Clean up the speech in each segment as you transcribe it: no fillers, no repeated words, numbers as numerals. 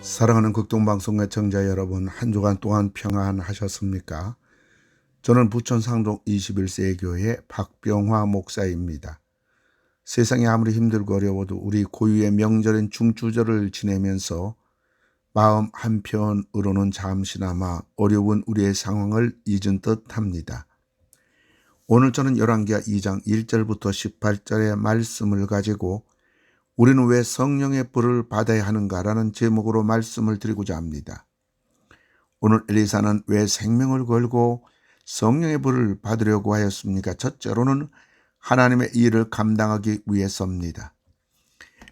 사랑하는 극동방송 애청자 여러분, 한 주간 동안 평안하셨습니까? 저는 부천 상동 21세 교회 박병화 목사입니다. 세상이 아무리 힘들고 어려워도 우리 고유의 명절인 중추절을 지내면서 마음 한편으로는 잠시나마 어려운 우리의 상황을 잊은 듯합니다. 오늘 저는 열왕기하 2장 1절부터 18절의 말씀을 가지고 우리는 왜 성령의 불을 받아야 하는가라는 제목으로 말씀을 드리고자 합니다. 오늘 엘리사는 왜 생명을 걸고 성령의 불을 받으려고 하였습니까? 첫째로는 하나님의 일을 감당하기 위해서입니다.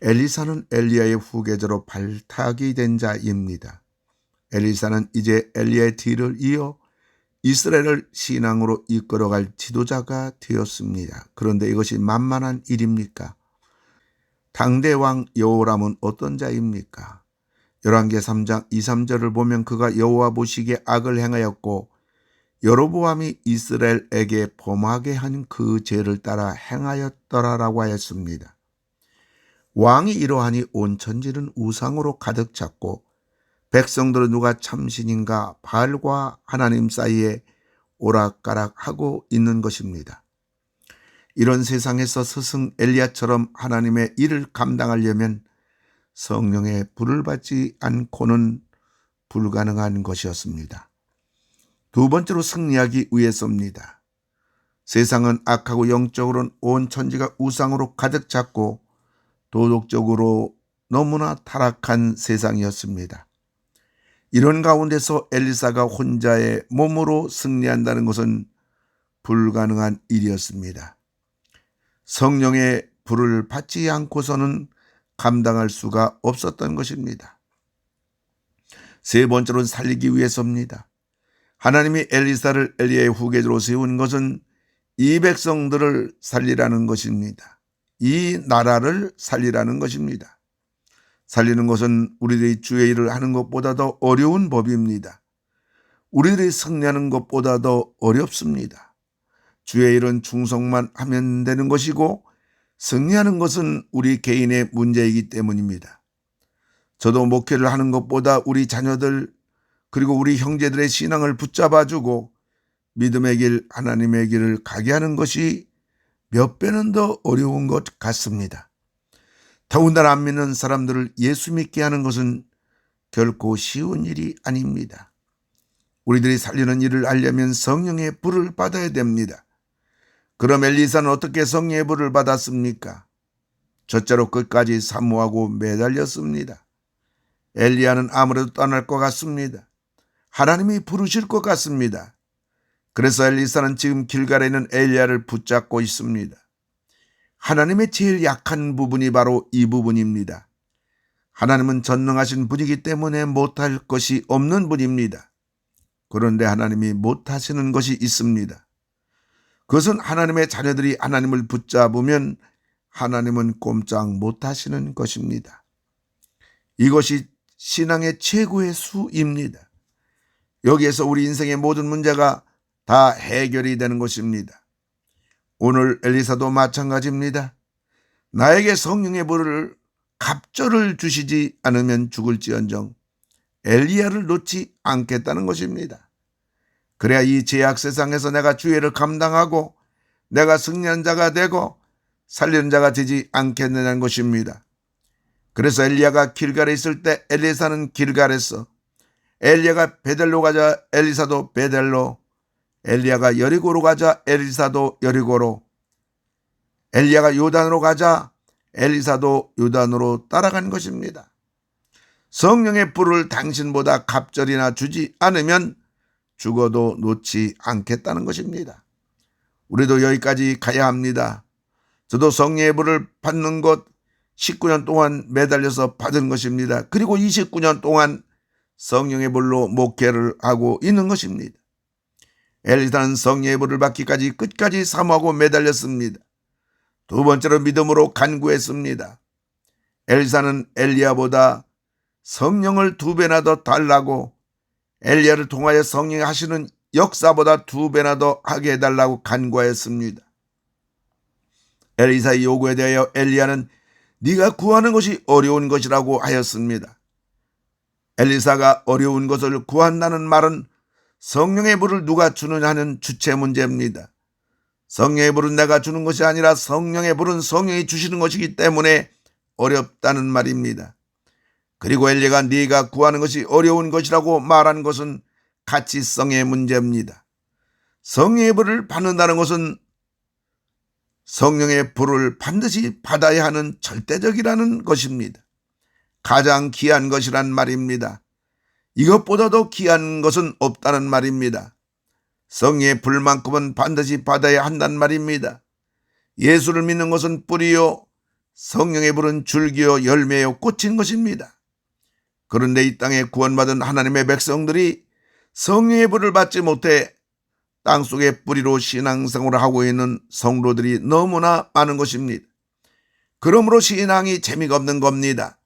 엘리사는 엘리야의 후계자로 발탁이 된 자입니다. 엘리사는 이제 엘리야의 뒤를 이어 이스라엘을 신앙으로 이끌어갈 지도자가 되었습니다. 그런데 이것이 만만한 일입니까? 당대 왕 여호람은 어떤 자입니까? 열왕기하 3장 2, 3절을 보면 그가 여호와 보시기에 악을 행하였고 여로보암이 이스라엘에게 범하게 한 그 죄를 따라 행하였더라라고 하였습니다. 왕이 이러하니 온 천지는 우상으로 가득 찼고 백성들은 누가 참신인가 바알과 하나님 사이에 오락가락하고 있는 것입니다. 이런 세상에서 스승 엘리야처럼 하나님의 일을 감당하려면 성령의 불을 받지 않고는 불가능한 것이었습니다. 두 번째로 승리하기 위해서입니다. 세상은 악하고 영적으로는 온 천지가 우상으로 가득 찼고 도덕적으로 너무나 타락한 세상이었습니다. 이런 가운데서 엘리사가 혼자의 몸으로 승리한다는 것은 불가능한 일이었습니다. 성령의 불을 받지 않고서는 감당할 수가 없었던 것입니다. 세 번째로는 살리기 위해서입니다. 하나님이 엘리사를 엘리야의 후계자로 세운 것은 이 백성들을 살리라는 것입니다. 이 나라를 살리라는 것입니다. 살리는 것은 우리들이 주의 일을 하는 것보다 더 어려운 법입니다. 우리들이 승리하는 것보다 더 어렵습니다. 주의 일은 충성만 하면 되는 것이고 승리하는 것은 우리 개인의 문제이기 때문입니다. 저도 목회를 하는 것보다 우리 자녀들 그리고 우리 형제들의 신앙을 붙잡아주고 믿음의 길, 하나님의 길을 가게 하는 것이 몇 배는 더 어려운 것 같습니다. 더군다나 안 믿는 사람들을 예수 믿게 하는 것은 결코 쉬운 일이 아닙니다. 우리들이 살리는 일을 하려면 성령의 불을 받아야 됩니다. 그럼 엘리사는 어떻게 성령의 불을 받았습니까? 첫째로 끝까지 사모하고 매달렸습니다. 엘리야는 아무래도 떠날 것 같습니다. 하나님이 부르실 것 같습니다. 그래서 엘리사는 지금 길갈에 있는 엘리야를 붙잡고 있습니다. 하나님의 제일 약한 부분이 바로 이 부분입니다. 하나님은 전능하신 분이기 때문에 못할 것이 없는 분입니다. 그런데 하나님이 못하시는 것이 있습니다. 그것은 하나님의 자녀들이 하나님을 붙잡으면 하나님은 꼼짝 못하시는 것입니다. 이것이 신앙의 최고의 수입니다. 여기에서 우리 인생의 모든 문제가 다 해결이 되는 것입니다. 오늘 엘리사도 마찬가지입니다. 나에게 성령의 불을 갑절을 주시지 않으면 죽을지언정 엘리야를 놓지 않겠다는 것입니다. 그래야 이 죄악 세상에서 내가 주의를 감당하고 내가 승리한 자가 되고 살리는 자가 되지 않겠느냐는 것입니다. 그래서 엘리야가 길갈에 있을 때 엘리사는 길갈에서, 엘리야가 베델로 가자 엘리사도 베델로, 엘리야가 여리고로 가자 엘리사도 여리고로, 엘리야가 요단으로 가자 엘리사도 요단으로 따라간 것입니다. 성령의 불을 당신보다 갑절이나 주지 않으면 죽어도 놓지 않겠다는 것입니다. 우리도 여기까지 가야 합니다. 저도 성령의 불을 받는 것 19년 동안 매달려서 받은 것입니다. 그리고 29년 동안 성령의 불로 목회를 하고 있는 것입니다. 엘리사는 성령의 불을 받기까지 끝까지 사모하고 매달렸습니다. 두 번째로 믿음으로 간구했습니다. 엘리사는 엘리야보다 성령을 2배나 더 달라고, 엘리야를 통하여 성령이 하시는 역사보다 2배나 더 하게 해달라고 간구하였습니다. 엘리사의 요구에 대하여 엘리야는 네가 구하는 것이 어려운 것이라고 하였습니다. 엘리사가 어려운 것을 구한다는 말은 성령의 불을 누가 주느냐는 주체 문제입니다. 성령의 불은 내가 주는 것이 아니라 성령의 불은 성령이 주시는 것이기 때문에 어렵다는 말입니다. 그리고 엘리야가 네가 구하는 것이 어려운 것이라고 말한 것은 가치성의 문제입니다. 성령의 불을 받는다는 것은 성령의 불을 반드시 받아야 하는 절대적이라는 것입니다. 가장 귀한 것이란 말입니다. 이것보다도 귀한 것은 없다는 말입니다. 성령의 불만큼은 반드시 받아야 한다는 말입니다. 예수를 믿는 것은 뿌리요, 성령의 불은 줄기요 열매요 꽃인 것입니다. 그런데 이 땅에 구원받은 하나님의 백성들이 성령의 불을 받지 못해 땅속의 뿌리로 신앙생활을 하고 있는 성도들이 너무나 많은 것입니다. 그러므로 신앙이 재미가 없는 겁니다.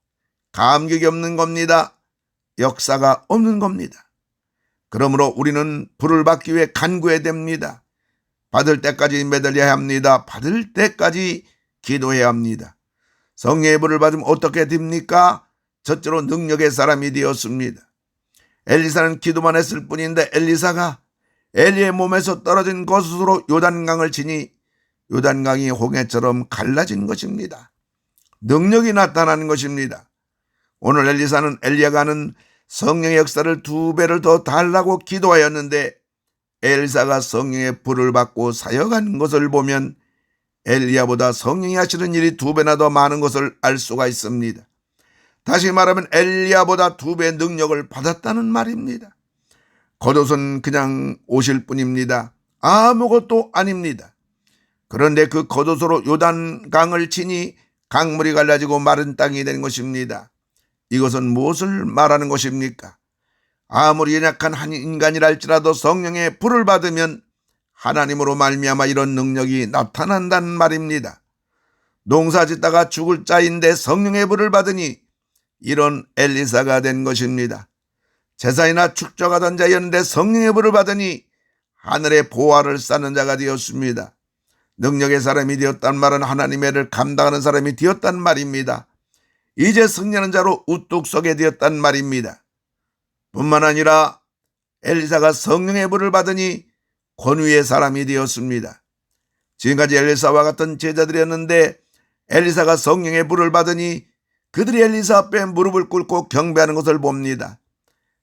감격이 없는 겁니다. 역사가 없는 겁니다. 그러므로 우리는 불을 받기 위해 간구해야 됩니다. 받을 때까지 매달려야 합니다. 받을 때까지 기도해야 합니다. 성령의 불을 받으면 어떻게 됩니까? 첫째로 능력의 사람이 되었습니다. 엘리사는 기도만 했을 뿐인데 엘리사가 엘리의 몸에서 떨어진 것으로 요단강을 치니 요단강이 홍해처럼 갈라진 것입니다. 능력이 나타나는 것입니다. 오늘 엘리사는 엘리야가 하는 성령의 역사를 2배를 더 달라고 기도하였는데 엘리사가 성령의 불을 받고 사역한 것을 보면 엘리야보다 성령이 하시는 일이 2배나 더 많은 것을 알 수가 있습니다. 다시 말하면 엘리야보다 2배 능력을 받았다는 말입니다. 겉옷은 그냥 옷일 뿐입니다. 아무것도 아닙니다. 그런데 그 겉옷으로 요단강을 치니 강물이 갈라지고 마른 땅이 된 것입니다. 이것은 무엇을 말하는 것입니까? 아무리 연약한 한 인간이랄지라도 성령의 불을 받으면 하나님으로 말미암아 이런 능력이 나타난다는 말입니다. 농사 짓다가 죽을 자인데 성령의 불을 받으니 이런 엘리사가 된 것입니다. 제사이나 축적하던 자였는데 성령의 불을 받으니 하늘의 보화를 쌓는 자가 되었습니다. 능력의 사람이 되었단 말은 하나님의 일을 감당하는 사람이 되었단 말입니다. 이제 승리하는 자로 우뚝 서게 되었단 말입니다. 뿐만 아니라 엘리사가 성령의 불을 받으니 권위의 사람이 되었습니다. 지금까지 엘리사와 같은 제자들이었는데 엘리사가 성령의 불을 받으니 그들이 엘리사 앞에 무릎을 꿇고 경배하는 것을 봅니다.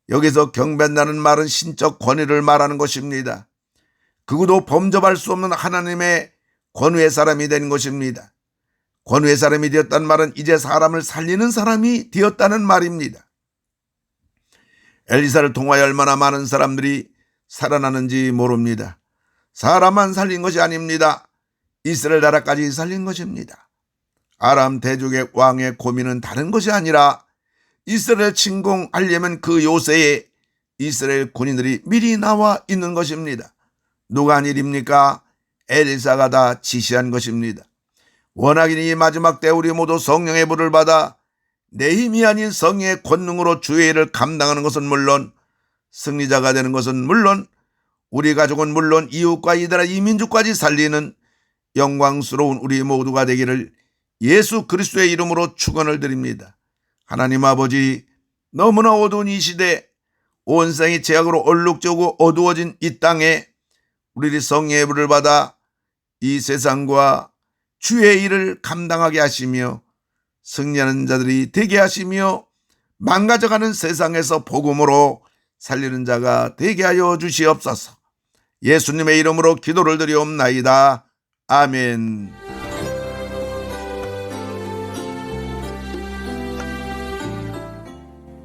여기서 경배한다는 말은 신적 권위를 말하는 것입니다. 그것도 범접할 수 없는 하나님의 권위의 사람이 된 것입니다. 권위의 사람이 되었다는 말은 이제 사람을 살리는 사람이 되었다는 말입니다. 엘리사를 통하여 얼마나 많은 사람들이 살아나는지 모릅니다. 사람만 살린 것이 아닙니다. 이스라엘 나라까지 살린 것입니다. 아람 대족의 왕의 고민은 다른 것이 아니라 이스라엘 침공하려면 그 요새에 이스라엘 군인들이 미리 나와 있는 것입니다. 누가 한 일입니까? 엘리사가 다 지시한 것입니다. 워낙이니 이 마지막 때 우리 모두 성령의 불을 받아 내 힘이 아닌 성령의 권능으로 주의 일을 감당하는 것은 물론 승리자가 되는 것은 물론 우리 가족은 물론 이웃과 이들아 이민족까지 살리는 영광스러운 우리 모두가 되기를 예수 그리스도의 이름으로 축원을 드립니다. 하나님 아버지, 너무나 어두운 이 시대, 온 세상이 죄악으로 얼룩지고 어두워진 이 땅에 우리들이 성령의 불을 받아 이 세상과 주의 일을 감당하게 하시며 승리하는 자들이 되게 하시며 망가져가는 세상에서 복음으로 살리는 자가 되게 하여 주시옵소서. 예수님의 이름으로 기도를 드리옵나이다. 아멘.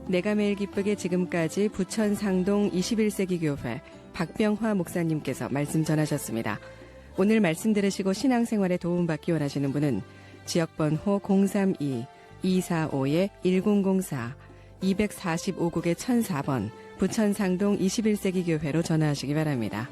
내가 매일 기쁘게 지금까지 부천 상동 21세기 교회 박병화 목사님께서 말씀 전하셨습니다. 오늘 말씀 들으시고 신앙생활에 도움받기 원하시는 분은 지역번호 032-245-1004 245국의 1004번 부천 상동 21세기 교회로 전화하시기 바랍니다.